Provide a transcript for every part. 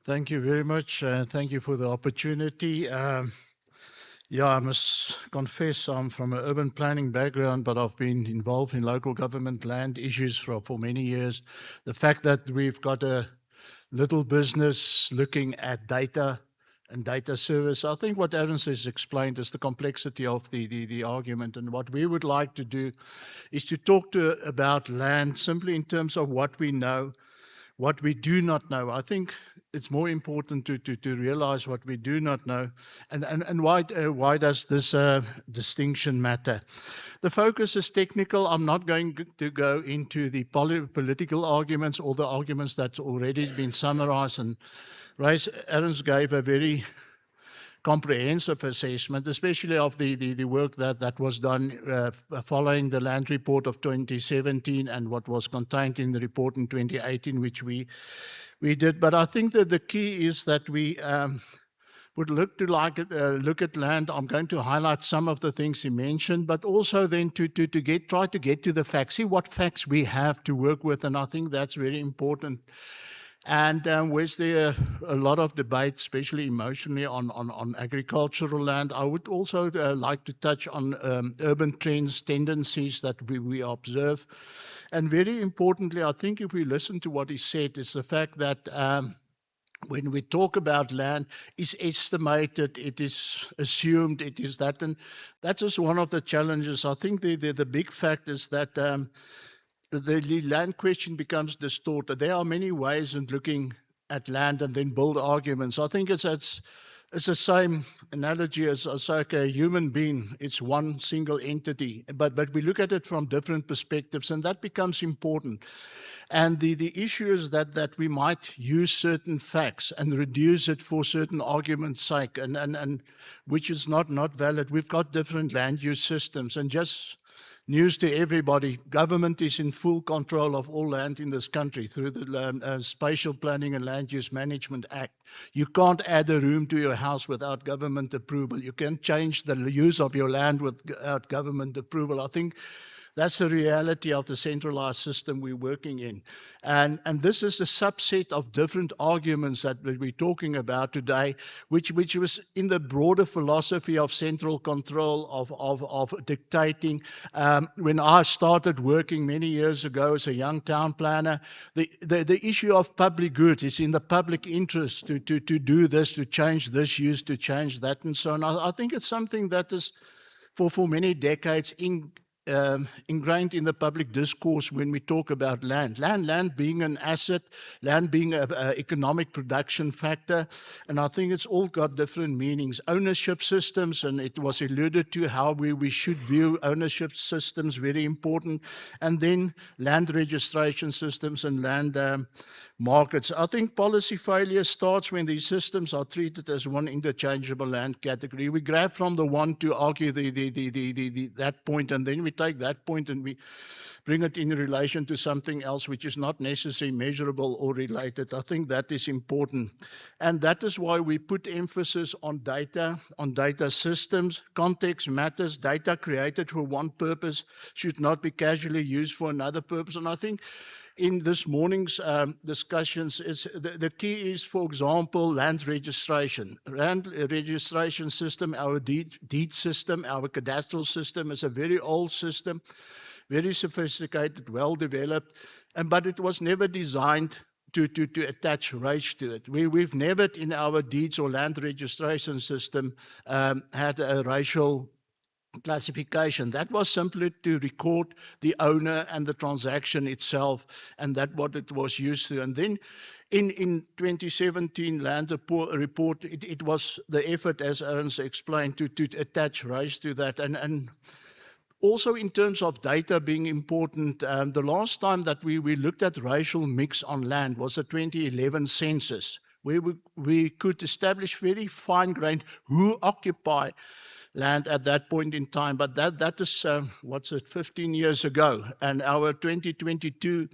Thank you very much. Thank you for the opportunity. Yeah, I must confess I'm from an urban planning background, but I've been involved in local government land issues for many years. The fact that we've got a little business looking at data and data service, I think what Aaron has explained is the complexity of the argument. And what we would like to do is to talk about land simply in terms of what we know, what we do not know. I think it's more important to realize what we do not know, and why does this distinction matter? The focus is technical. I'm not going to go into the political arguments or the arguments that's already been summarized and raised. Aaron's gave a very comprehensive assessment, especially of the work that was done following the land report of 2017 and what was contained in the report in 2018, which we did. But I think that the key is that we would look at land. I'm going to highlight some of the things he mentioned, but also then try to get to the facts, see what facts we have to work with, and I think that's very important. And where's there a lot of debate, especially emotionally, on agricultural land, I would also like to touch on urban trends, tendencies that we observe. And very importantly, I think if we listen to what he said, it's the fact that when we talk about land, it's estimated, it is assumed, it is that. And that is one of the challenges. I think the big fact is that the land question becomes distorted. There are many ways in looking at land and then build arguments. I think it's the same analogy as like a human being. It's one single entity, but we look at it from different perspectives, and that becomes important. And the issue is that we might use certain facts and reduce it for certain argument's sake, and which is not valid. We've got different land use systems, and just news to everybody, government is in full control of all land in this country through the Spatial Planning and Land Use Management Act. You can't add a room to your house without government approval. You can't change the use of your land without government approval. I think that's the reality of the centralized system we're working in. And this is a subset of different arguments that we're talking about today, which was in the broader philosophy of central control, of dictating. When I started working many years ago as a young town planner, the issue of public good is in the public interest to do this, to change this use, to change that, and so on. I think it's something that is for many decades ingrained in the public discourse when we talk about land. Land being an asset, land being an economic production factor, and I think it's all got different meanings. Ownership systems, and it was alluded to how we should view ownership systems, very important, and then land registration systems and land markets. I think policy failure starts when these systems are treated as one interchangeable land category. We grab from the one to argue that point, and then we take that point and we bring it in relation to something else which is not necessarily measurable or related. I think that is important. And that is why we put emphasis on data systems. Context matters. Data created for one purpose should not be casually used for another purpose. And I think in this morning's discussions, the key is, for example, land registration. Land registration system, our deed system, our cadastral system is a very old system, very sophisticated, well developed, but it was never designed to attach race to it. We've never in our deeds or land registration system had a racial classification. That was simply to record the owner and the transaction itself, and that what it was used to. And then in 2017 land report, it was the effort, as Aaron's explained, to attach race to that. And also in terms of data being important, the last time that we looked at racial mix on land was the 2011 census, where we could establish very fine-grained who occupy land at that point in time. But that is, 15 years ago. And our 2022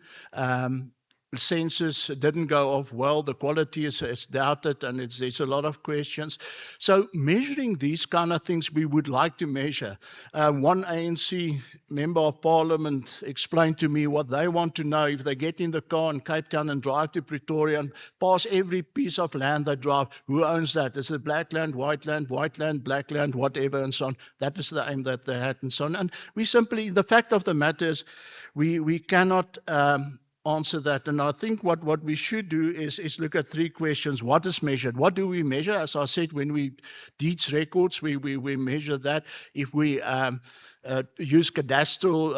census didn't go off well. The quality is doubted, and there's a lot of questions. So measuring these kind of things, we would like to measure. One ANC member of parliament explained to me what they want to know if they get in the car in Cape Town and drive to Pretoria and pass every piece of land they drive. Who owns that? Is it black land, white land, black land, whatever, and so on? That is the aim that they had, and so on. And we simply, the fact of the matter is, we cannot answer that. And I think what we should do is look at three questions. What is measured? What do we measure? As I said, when we deeds records, we measure that. If we use cadastral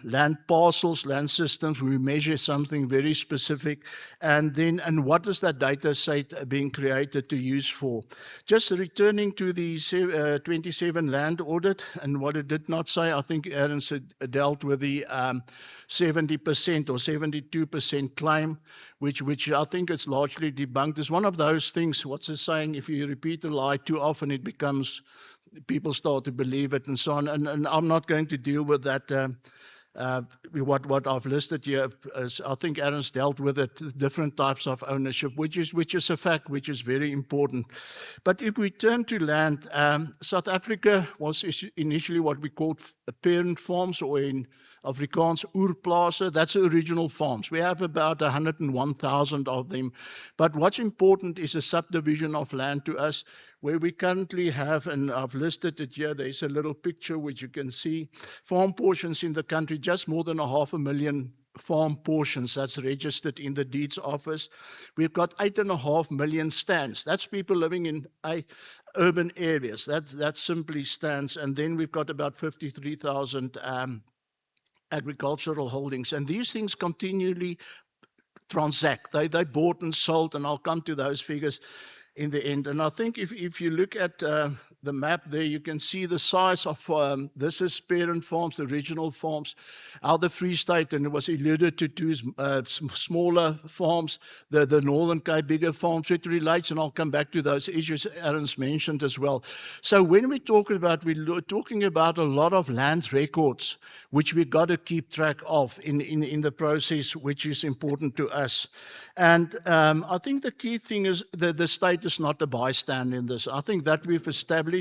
land parcels, land systems, we measure something very specific. And what is that data set being created to use for? Just returning to the 27 land audit and what it did not say, I think Aaron dealt with the 70% or 72% claim, which I think is largely debunked. It's one of those things, what's the saying, if you repeat a lie too often, it becomes, people start to believe it and so on. And I'm not going to deal with that. What I've listed here, I think Aaron's dealt with it, different types of ownership, which is a fact, which is very important. But if we turn to land, South Africa was initially what we called parent farms, or in Afrikaans, oerplase. That's the original farms. We have about 101,000 of them. But what's important is a subdivision of land to us, where we currently have, and I've listed it here, there's a little picture which you can see, farm portions in the country, just more than 500,000 farm portions that's registered in the deeds office. We've got 8.5 million stands. That's people living in urban areas. That's simply stands. And then we've got about 53,000 agricultural holdings. And these things continually transact. They bought and sold, and I'll come to those figures in the end. And I think if you look at the map there, you can see the size of, this is parent farms, the regional farms, out the Free State, and it was alluded to some smaller farms, the Northern Cape, bigger farms. It relates, and I'll come back to those issues Aaron's mentioned as well. So when we're talking about a lot of land records, which we've got to keep track of in the process, which is important to us. And I think the key thing is that the state is not a bystander in this. I think that we've established,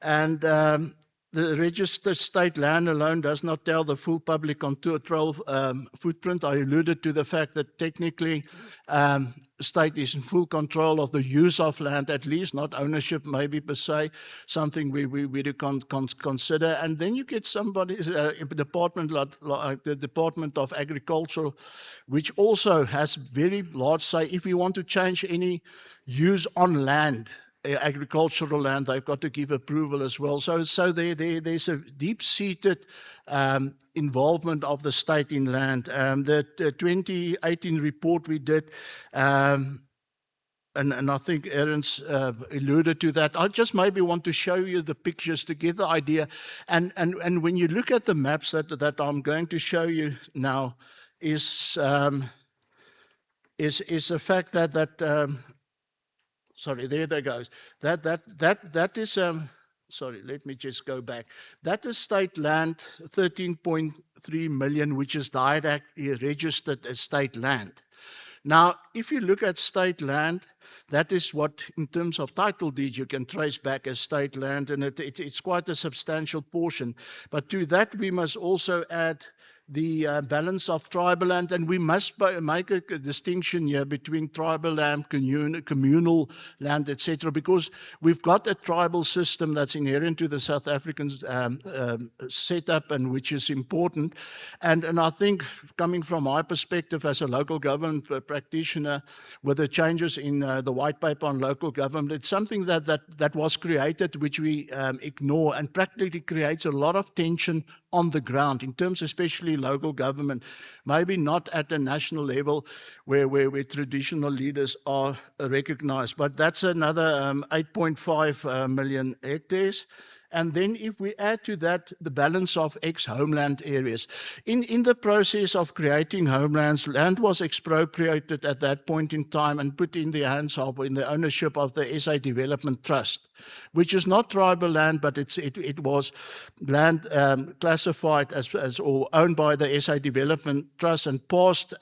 and the registered state land alone does not tell the full public control footprint. I alluded to the fact that technically state is in full control of the use of land, at least, not ownership maybe per se, something we do consider. And then you get somebody, department like the Department of Agriculture, which also has very large say. If we want to change any use on land, agricultural land, they've got to give approval as well. So there's a deep-seated involvement of the state in land. The 2018 report we did, and I think Aaron's alluded to that. I just maybe want to show you the pictures to get the idea. And when you look at the maps that I'm going to show you now, is the fact that sorry, there they goes. That is sorry, let me just go back. That is state land, 13.3 million, which is directly registered as state land. Now, if you look at state land, that is what, in terms of title deed, you can trace back as state land, and it's quite a substantial portion. But to that, we must also add the balance of tribal land, and we must make a distinction here between tribal land, communal land, etc., because we've got a tribal system that's inherent to the South African setup, and which is important. And I think, coming from my perspective as a local government practitioner, with the changes in the white paper on local government, it's something that was created, which we ignore, and practically creates a lot of tension on the ground, in terms especially local government, maybe not at the national level where traditional leaders are recognized. But that's another 8.5 million hectares. And then if we add to that the balance of ex-homeland areas, in the process of creating homelands, land was expropriated at that point in time and put in the hands of, in the ownership of the SA Development Trust, which is not tribal land, but it was land classified as or owned by the SA Development Trust, and passed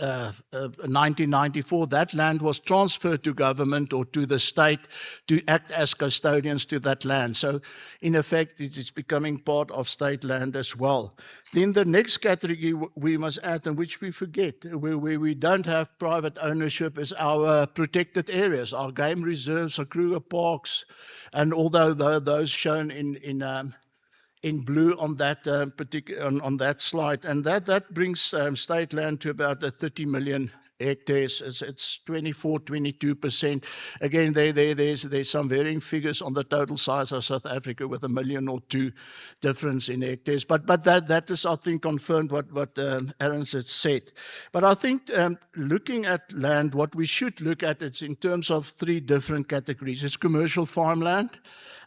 1994, that land was transferred to government or to the state to act as custodians to that land. So in effect, it is becoming part of state land as well. Then the next category we must add, and which we forget, where we don't have private ownership, is our protected areas, our game reserves, our Kruger parks, and although those shown in blue on that on that slide, and that brings state land to about 30 million hectares. It's 22%. Again, there's some varying figures on the total size of South Africa with 1 million or 2 difference in hectares. But that is, I think, confirmed what Aaron has said. But I think looking at land, what we should look at is in terms of 3 different categories. It's commercial farmland.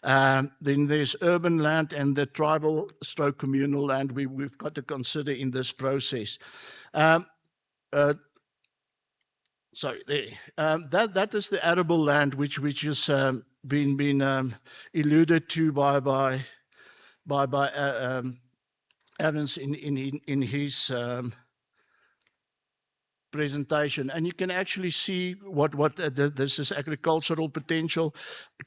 Then there's urban land and the tribal stroke communal land we've got to consider in this process. Sorry, there. That is the arable land which has been alluded to by Aaron's in his presentation, and you can actually see what this is: agricultural potential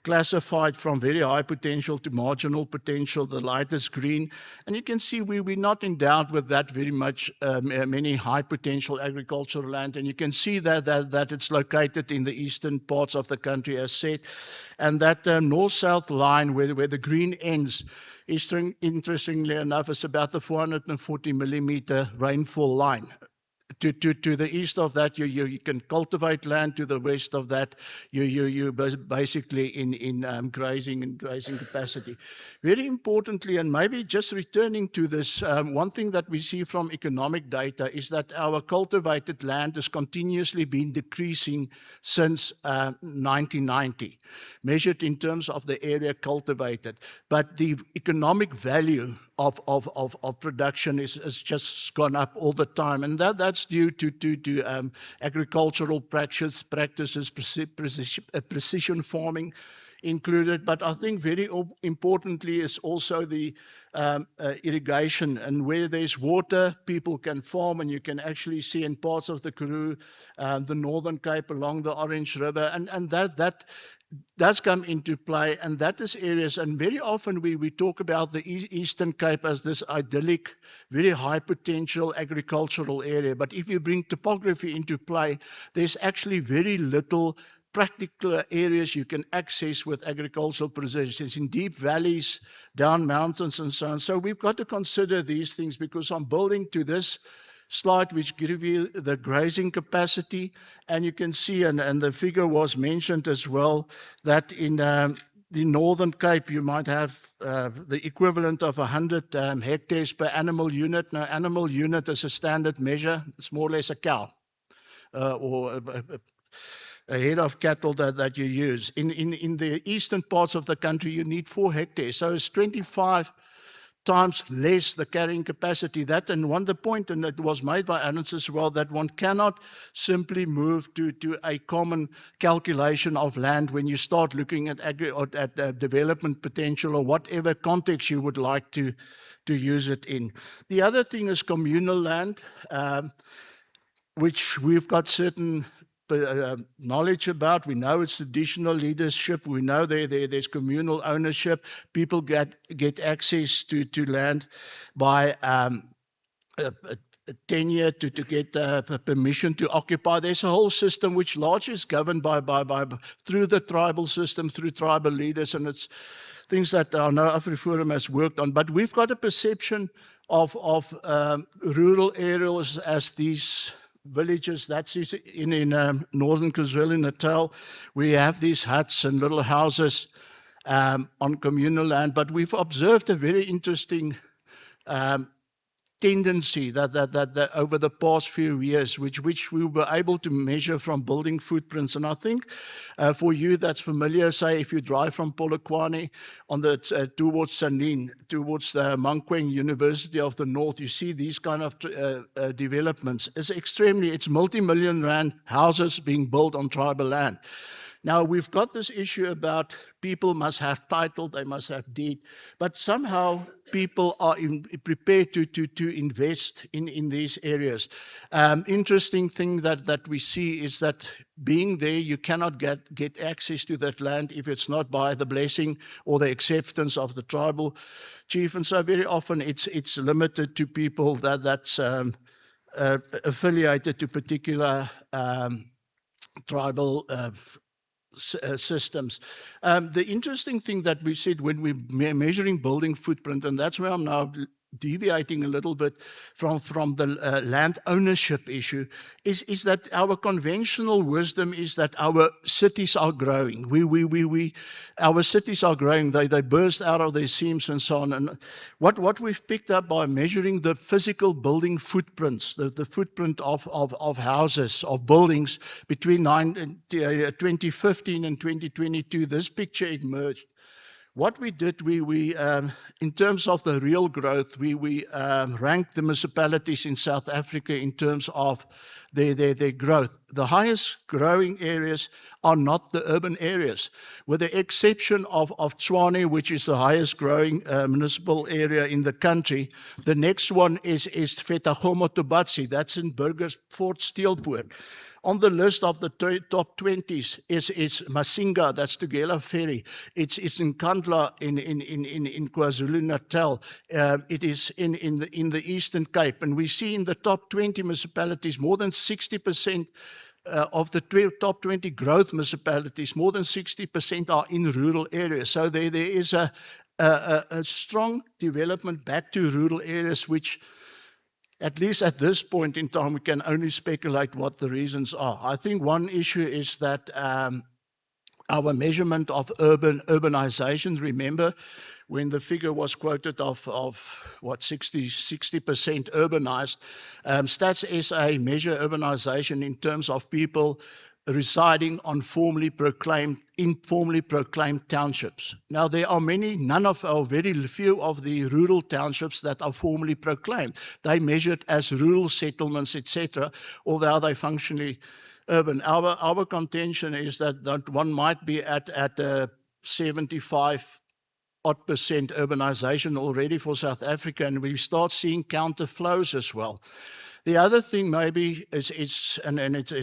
classified from very high potential to marginal potential, the lightest green. And you can see we're not endowed with that very much many high potential agricultural land, and you can see that it's located in the eastern parts of the country, as said, and that north-south line where the green ends, interestingly enough, is about the 440 millimeter rainfall line. To the east of that, you can cultivate land. To the west of that, you basically in grazing capacity. Very importantly, and maybe just returning to this, one thing that we see from economic data is that our cultivated land has continuously been decreasing since 1990, measured in terms of the area cultivated. But the economic value of production is just gone up all the time, and that's due to agricultural practices, precision farming included. But I think very importantly is also the irrigation, and where there's water, people can farm, and you can actually see in parts of the Karoo, the Northern Cape along the Orange River, and that does come into play, and that is areas, and very often we talk about the Eastern Cape as this idyllic, very high potential agricultural area. But if you bring topography into play, there's actually very little practical areas you can access with agricultural precision. It's in deep valleys, down mountains, and so on. So we've got to consider these things, because I'm building to this slide which gives you the grazing capacity, and you can see, and the figure was mentioned as well, that in the Northern Cape you might have the equivalent of 100 hectares per animal unit. Now, animal unit is a standard measure. It's more or less a cow or a head of cattle that you use. In the eastern parts of the country, you need 4 hectares. So it's 25 times less the carrying capacity. That, and the point, and it was made by Aaron as well, that one cannot simply move to a common calculation of land when you start looking at development potential or whatever context you would like to use it in. The other thing is communal land, which we've got certain knowledge about. We know it's traditional leadership. We know there's communal ownership. People get access to land by tenure to get permission to occupy. There's a whole system which largely is governed by through the tribal system, through tribal leaders, and it's things that our No AfriForum has worked on. But we've got a perception of rural areas as these villages. That's in northern KwaZulu-Natal. We have these huts and little houses on communal land, but we've observed a very interesting tendency that over the past few years, which we were able to measure from building footprints. And I think for you that's familiar, say if you drive from Polokwane on the towards Sanin, towards the Mankweng University of the North, you see these kind of developments. It's multi-million rand houses being built on tribal land. Now, we've got this issue about people must have title, they must have deed, but somehow people are prepared to invest in these areas. Interesting thing that we see is that being there, you cannot get access to that land if it's not by the blessing or the acceptance of the tribal chief. And so very often it's limited to people that's affiliated to particular tribal systems. The interesting thing that we said when we're measuring building footprint, and that's where I'm now deviating a little bit from the land ownership issue, is that our conventional wisdom is that our cities are growing. Our cities are growing. They burst out of their seams and so on. And what we've picked up by measuring the physical building footprints, the footprint of houses, of buildings between 2015 and 2022, this picture emerged. What we did, we in terms of the real growth, we ranked the municipalities in South Africa in terms of their growth. The highest growing areas are not the urban areas, with the exception of Tshwane, which is the highest growing municipal area in the country. The next one is Fetagoma Tobatsi, that's in Burgersfort Steelpoort. On the list of the top 20s is Masinga, that's Tugela Ferry. It's in Nkandla in KwaZulu-Natal. It is in the Eastern Cape. And we see in the top 20 municipalities, more than 60% of the top 20 growth municipalities, more than 60% are in rural areas. So there is a strong development back to rural areas, which at least at this point in time, we can only speculate what the reasons are. I think one issue is that our measurement of urbanization, remember, when the figure was quoted of what, 60% urbanized, Stats SA measure urbanization in terms of people residing on informally proclaimed townships. Now, there are very few of the rural townships that are formally proclaimed. They measured as rural settlements, etc., although they functionally urban. Our contention is that one might be at 75% urbanization already for South Africa, and we start seeing counter flows as well. The other thing maybe is it's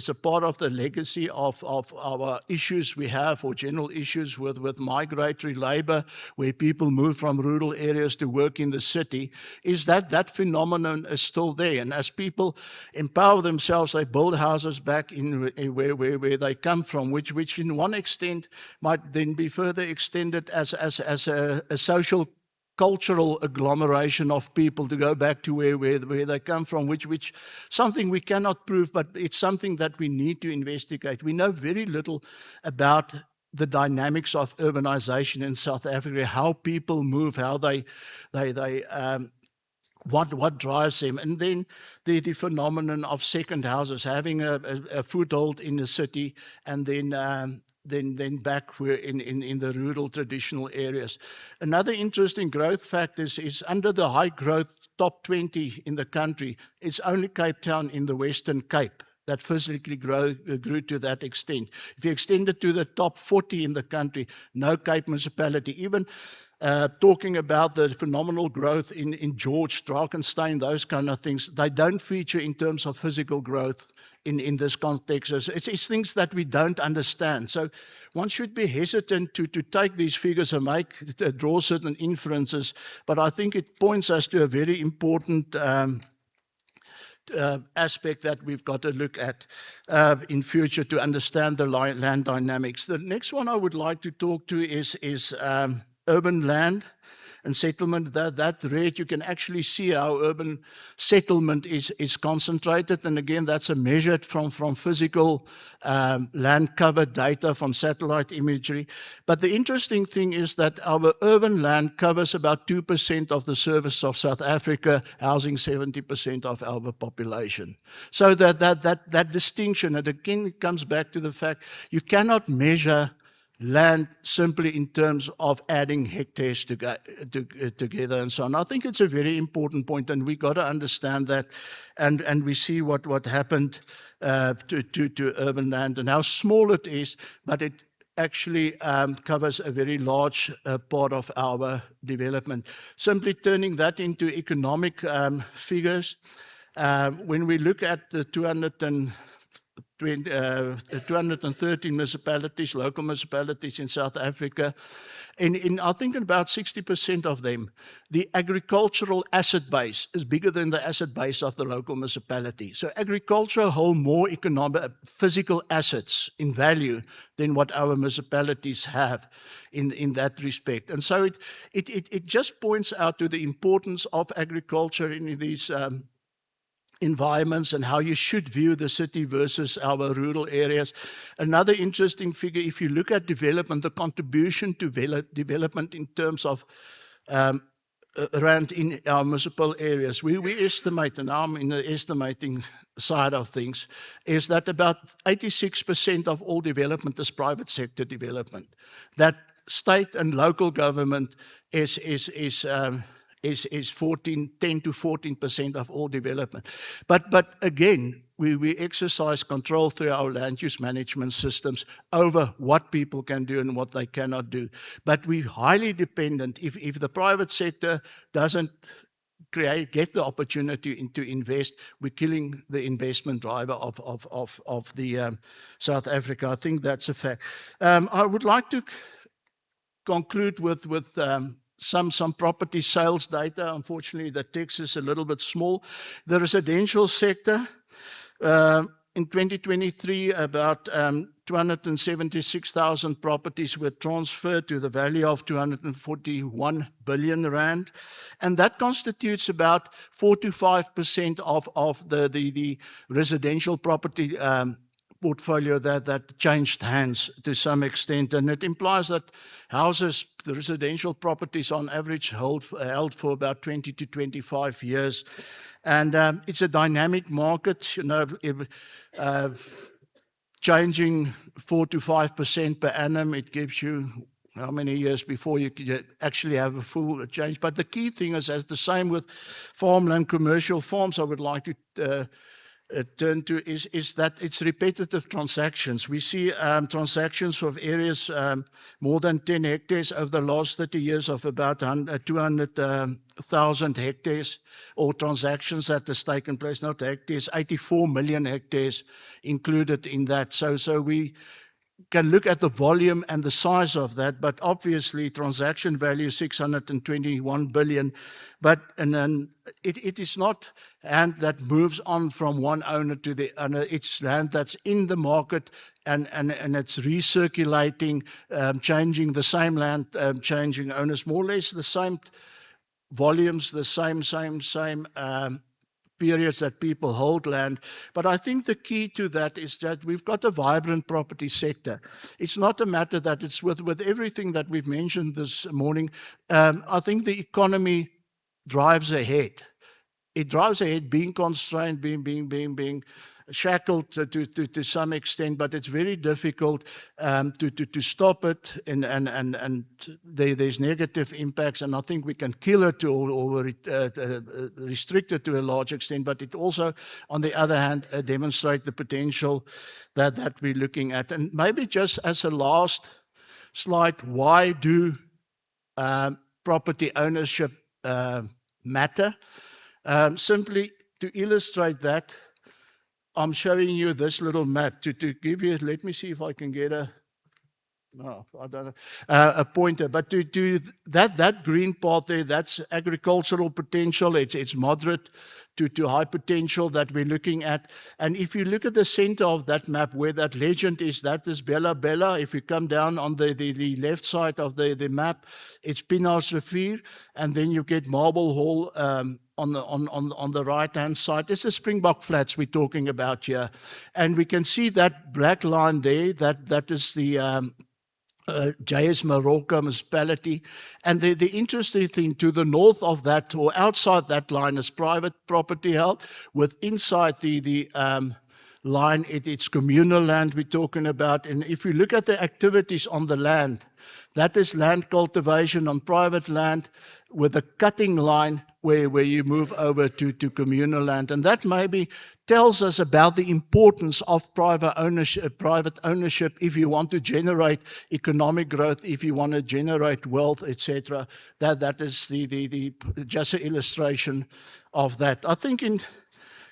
a part of the legacy of our issues we have, or general issues with migratory labor, where people move from rural areas to work in the city, is that phenomenon is still there. And as people empower themselves, they build houses back in where they come from, which in one extent might then be further extended as a social cultural agglomeration of people to go back to where they come from, which something we cannot prove, but it's something that we need to investigate. We know very little about the dynamics of urbanization in South Africa, how people move, how what drives them, and then the phenomenon of second houses, having a foothold in the city, and then back in the rural traditional areas. Another interesting growth factor is under the high growth top 20 in the country, it's only Cape Town in the Western Cape that physically grew to that extent. If you extend it to the top 40 in the country, no Cape municipality, even talking about the phenomenal growth in George, Drakenstein, those kind of things, they don't feature in terms of physical growth in this context. It's things that we don't understand. So one should be hesitant to take these figures and draw certain inferences, but I think it points us to a very important aspect that we've got to look at in future to understand the land dynamics. The next one I would like to talk to is urban land and settlement. That red, you can actually see how urban settlement is concentrated. And again, that's measured from physical land cover data from satellite imagery. But the interesting thing is that our urban land covers about 2% of the surface of South Africa, housing 70% of our population. So that distinction, and again, it comes back to the fact you cannot measure land simply in terms of adding hectares together and so on. I think it's a very important point, and we got to understand that, and we see what happened to urban land and how small it is, but actually covers a very large part of our development. Simply turning that into economic figures, when we look at the 213 municipalities, local municipalities in South Africa, in I think about 60% of them, the agricultural asset base is bigger than the asset base of the local municipality. So agriculture hold more economic, physical assets in value than what our municipalities have in that respect. And so it just points out to the importance of agriculture in these environments and how you should view the city versus our rural areas. Another interesting figure, if you look at development, the contribution to development in terms of around in our municipal areas, we estimate, and I'm in the estimating side of things, is that about 86% of all development is private sector development. That state and local government is 10 to 14% of all development. But again, we exercise control through our land use management systems over what people can do and what they cannot do. But we're highly dependent. If the private sector doesn't get the opportunity to invest, we're killing the investment driver of the South Africa. I think that's a fact. I would like to conclude with some property sales data. Unfortunately, the text is a little bit small. The residential sector, in 2023, about 276,000 properties were transferred to the value of 241 billion rand. And that constitutes about 4 to 5% of the residential property portfolio that changed hands to some extent. And it implies that houses, the residential properties on average held for about 20 to 25 years. And it's a dynamic market, changing 4 to 5% per annum. It gives you how many years before you actually have a full change. But the key thing is, as the same with farmland, commercial farms, I would like to turn to is that it's repetitive transactions. We see transactions of areas more than 10 hectares over the last 30 years of about 200,000 hectares, or transactions that has taken place, not hectares, 84 million hectares included in that. So we can look at the volume and the size of that, but obviously transaction value 621 billion. And then it is not land that moves on from one owner to the other. It's land that's in the market and it's recirculating, changing the same land, changing owners, more or less the same volumes, the same periods that people hold land. But I think the key to that is that we've got a vibrant property sector. It's not a matter that it's with everything that we've mentioned this morning. I think the economy drives ahead. It drives ahead, being constrained, being shackled to some extent, but it's very difficult to stop it, and there's negative impacts, and I think we can kill it or restrict it to a large extent, but it also, on the other hand, demonstrate the potential that we're looking at. And maybe just as a last slide, why do property ownership matter? Simply to illustrate that, I'm showing you this little map to give you, let me see if I can get a pointer, but to that green part there, that's agricultural potential. It's moderate to high potential that we're looking at. And if you look at the center of that map, where that legend is, that is Bella Bella. If you come down on the left side of the map, it's Pienaar's Rivier, and then you get Marble Hall on the right-hand side. This is Springbok Flats we're talking about here. And we can see that black line there, that is the JS Moroka municipality. And the interesting thing, to the north of that, or outside that line, is private property held, with inside the line, it's communal land we're talking about. And if you look at the activities on the land, that is land cultivation on private land, with a cutting line where you move over to communal land. And that maybe tells us about the importance of private ownership if you want to generate economic growth, if you want to generate wealth, etc. That is the just an illustration of that. I think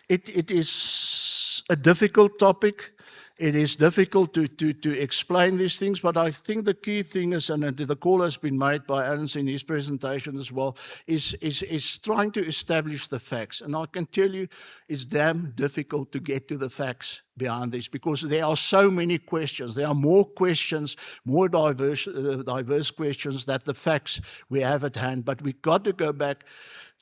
it is a difficult topic. It is difficult to explain these things, but I think the key thing is, and the call has been made by Alan in his presentation as well, is trying to establish the facts. And I can tell you, it's damn difficult to get to the facts behind this, because there are so many questions. There are more questions, more diverse questions than the facts we have at hand. But we've got to go back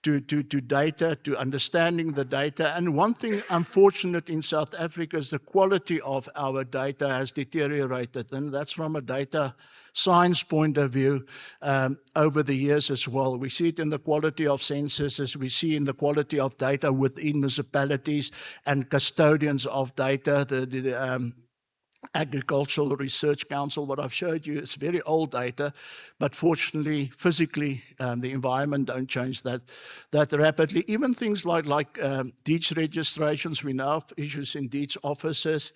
to data, to understanding the data. And one thing unfortunate in South Africa is the quality of our data has deteriorated. And that's from a data science point of view over the years as well. We see it in the quality of censuses, we see in the quality of data within municipalities and custodians of data. The Agricultural Research Council, what I've showed you is very old data, but fortunately, physically, the environment don't change that rapidly. Even things like deeds registrations, we now have issues in deeds offices,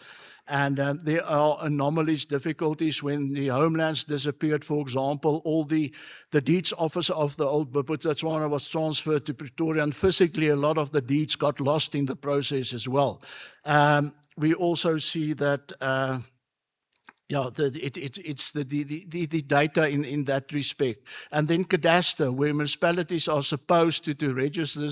and there are anomalies, difficulties when the homelands disappeared, for example. All the deeds office of the old Bophuthatswana was transferred to Pretoria, and physically a lot of the deeds got lost in the process as well. We also see that it's the data in that respect. And then cadastre, where municipalities are supposed to register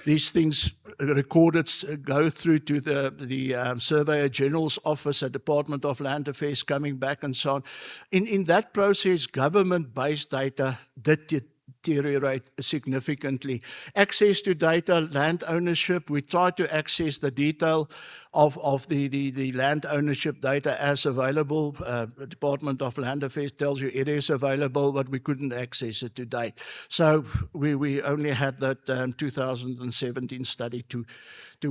these things recorded, go through to the Surveyor General's office at Department of Land Affairs, coming back and so on. In that process, government-based data did deteriorate significantly. Access to data, land ownership, we try to access the detail of the land ownership data as available. The Department of Land Affairs tells you it is available, but we couldn't access it to date. So we only had that 2017 study to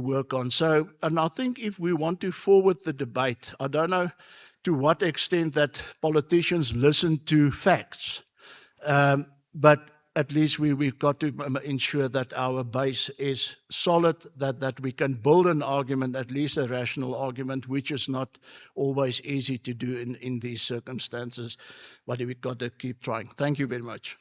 work on. So, and I think if we want to forward the debate, I don't know to what extent that politicians listen to facts, but at least we've got to ensure that our base is solid, that we can build an argument, at least a rational argument, which is not always easy to do in these circumstances, but we've got to keep trying. Thank you very much.